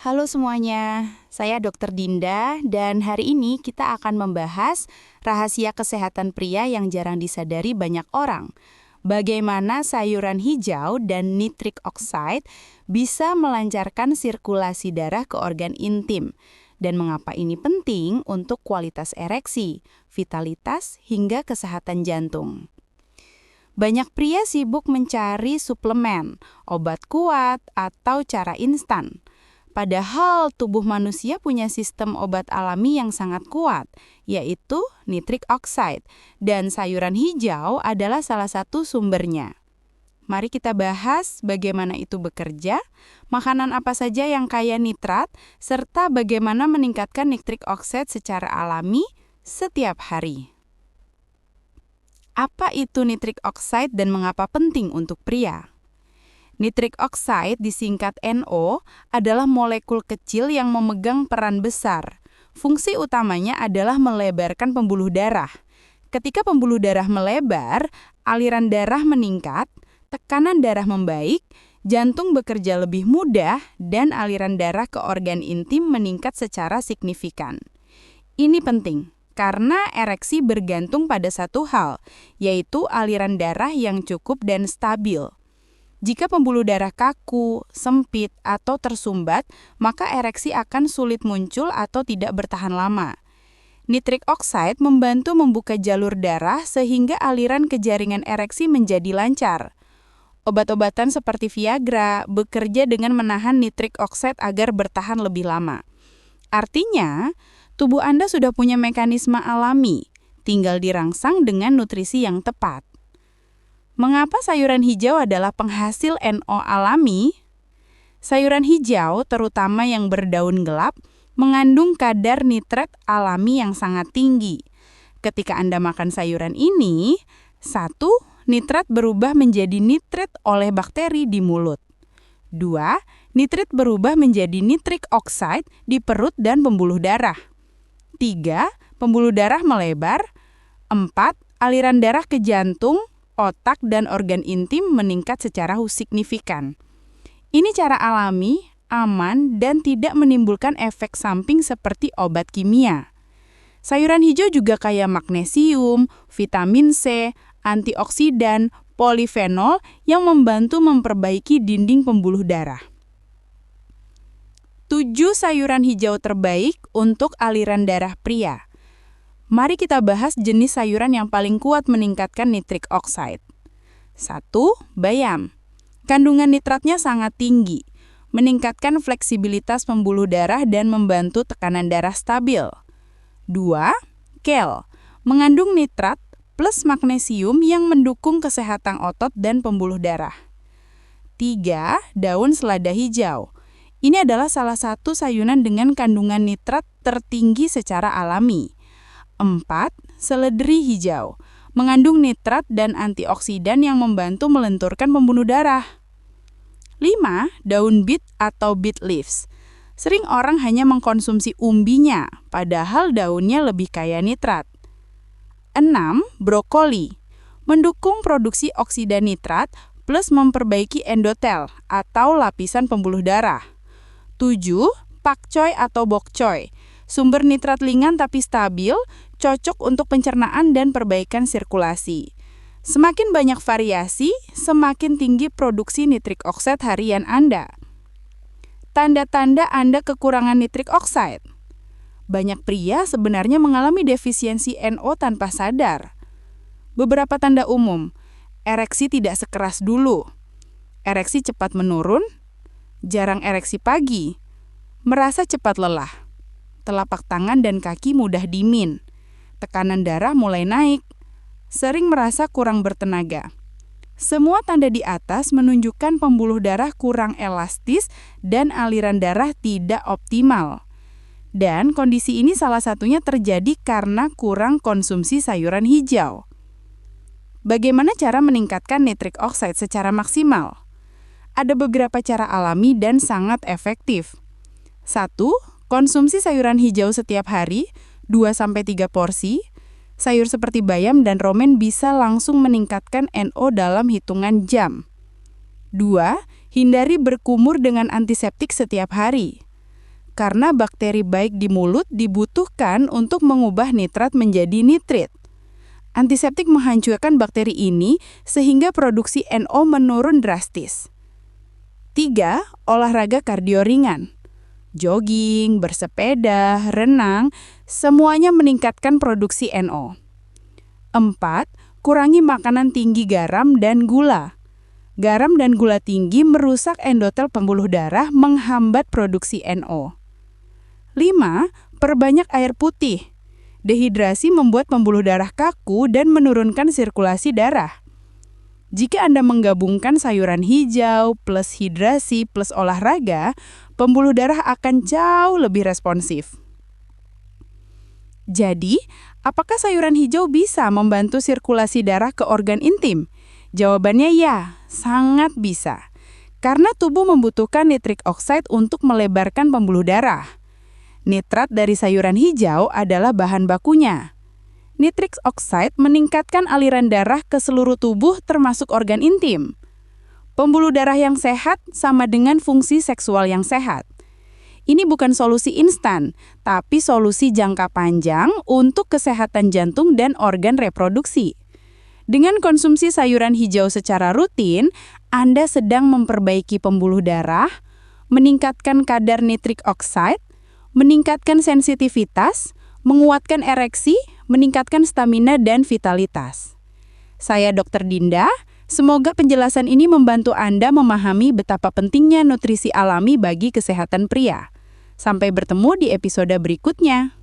Halo semuanya, saya Dr. Dinda dan hari ini kita akan membahas rahasia kesehatan pria yang jarang disadari banyak orang. Bagaimana sayuran hijau dan nitric oxide bisa melancarkan sirkulasi darah ke organ intim dan mengapa ini penting untuk kualitas ereksi, vitalitas, hingga kesehatan jantung. Banyak pria sibuk mencari suplemen, obat kuat, atau cara instan. Padahal tubuh manusia punya sistem obat alami yang sangat kuat, yaitu nitric oxide, dan sayuran hijau adalah salah satu sumbernya. Mari kita bahas bagaimana itu bekerja, makanan apa saja yang kaya nitrat, serta bagaimana meningkatkan nitric oxide secara alami setiap hari. Apa itu nitric oxide dan mengapa penting untuk pria? Nitric oxide disingkat NO adalah molekul kecil yang memegang peran besar. Fungsi utamanya adalah melebarkan pembuluh darah. Ketika pembuluh darah melebar, aliran darah meningkat, tekanan darah membaik, jantung bekerja lebih mudah, dan aliran darah ke organ intim meningkat secara signifikan. Ini penting, karena ereksi bergantung pada satu hal, yaitu aliran darah yang cukup dan stabil. Jika pembuluh darah kaku, sempit, atau tersumbat, maka ereksi akan sulit muncul atau tidak bertahan lama. Nitric oxide membantu membuka jalur darah sehingga aliran ke jaringan ereksi menjadi lancar. Obat-obatan seperti Viagra bekerja dengan menahan nitric oxide agar bertahan lebih lama. Artinya, tubuh Anda sudah punya mekanisme alami, tinggal dirangsang dengan nutrisi yang tepat. Mengapa sayuran hijau adalah penghasil NO alami? Sayuran hijau, terutama yang berdaun gelap, mengandung kadar nitrat alami yang sangat tinggi. Ketika Anda makan sayuran ini, 1. Nitrat berubah menjadi nitrit oleh bakteri di mulut. 2. Nitrit berubah menjadi nitric oxide di perut dan pembuluh darah. 3. Pembuluh darah melebar. 4. Aliran darah ke jantung, otak, dan organ intim meningkat secara signifikan. Ini cara alami, aman, dan tidak menimbulkan efek samping seperti obat kimia. Sayuran hijau juga kaya magnesium, vitamin C, antioksidan, polifenol yang membantu memperbaiki dinding pembuluh darah. 7 sayuran hijau terbaik untuk aliran darah pria. Mari kita bahas jenis sayuran yang paling kuat meningkatkan nitric oxide. 1. Bayam. Kandungan nitratnya sangat tinggi, meningkatkan fleksibilitas pembuluh darah dan membantu tekanan darah stabil. 2. Kale. Mengandung nitrat plus magnesium yang mendukung kesehatan otot dan pembuluh darah. 3. Daun selada hijau. Ini adalah salah satu sayuran dengan kandungan nitrat tertinggi secara alami. 4. Seledri hijau, mengandung nitrat dan antioksidan yang membantu melenturkan pembuluh darah. 5. Daun bit atau beet leaves. Sering orang hanya mengkonsumsi umbinya, padahal daunnya lebih kaya nitrat. 6. Brokoli, mendukung produksi oksida nitrat plus memperbaiki endotel atau lapisan pembuluh darah. 7. Pakcoy atau bok choy, sumber nitrat ringan tapi stabil, cocok untuk pencernaan dan perbaikan sirkulasi. Semakin banyak variasi, semakin tinggi produksi nitric oxide harian Anda. Tanda-tanda Anda kekurangan nitric oxide. Banyak pria sebenarnya mengalami defisiensi NO tanpa sadar. Beberapa tanda umum: ereksi tidak sekeras dulu, ereksi cepat menurun, jarang ereksi pagi, merasa cepat lelah, telapak tangan dan kaki mudah dingin, tekanan darah mulai naik, sering merasa kurang bertenaga. Semua tanda di atas menunjukkan pembuluh darah kurang elastis dan aliran darah tidak optimal. Dan kondisi ini salah satunya terjadi karena kurang konsumsi sayuran hijau. Bagaimana cara meningkatkan nitric oxide secara maksimal? Ada beberapa cara alami dan sangat efektif. 1. Konsumsi sayuran hijau setiap hari, 2-3 porsi. Sayur seperti bayam dan romen bisa langsung meningkatkan NO dalam hitungan jam. 2. Hindari berkumur dengan antiseptik setiap hari. karena bakteri baik di mulut dibutuhkan untuk mengubah nitrat menjadi nitrit. Antiseptik menghancurkan bakteri ini sehingga produksi NO menurun drastis. 3. Olahraga kardio ringan. Jogging, bersepeda, renang, semuanya meningkatkan produksi NO. 4. Kurangi makanan tinggi garam dan gula. Garam dan gula tinggi merusak endotel pembuluh darah, menghambat produksi NO. 5. Perbanyak air putih. Dehidrasi membuat pembuluh darah kaku dan menurunkan sirkulasi darah. Jika Anda menggabungkan sayuran hijau plus hidrasi plus olahraga, pembuluh darah akan jauh lebih responsif. Jadi, apakah sayuran hijau bisa membantu sirkulasi darah ke organ intim? Jawabannya ya, sangat bisa. Karena tubuh membutuhkan nitric oxide untuk melebarkan pembuluh darah. Nitrat dari sayuran hijau adalah bahan bakunya. Nitric oxide meningkatkan aliran darah ke seluruh tubuh termasuk organ intim. Pembuluh darah yang sehat sama dengan fungsi seksual yang sehat. Ini bukan solusi instan, tapi solusi jangka panjang untuk kesehatan jantung dan organ reproduksi. Dengan konsumsi sayuran hijau secara rutin, Anda sedang memperbaiki pembuluh darah, meningkatkan kadar nitric oxide, meningkatkan sensitivitas, menguatkan ereksi, meningkatkan stamina dan vitalitas. Saya Dr. Dinda, semoga penjelasan ini membantu Anda memahami betapa pentingnya nutrisi alami bagi kesehatan pria. Sampai bertemu di episode berikutnya.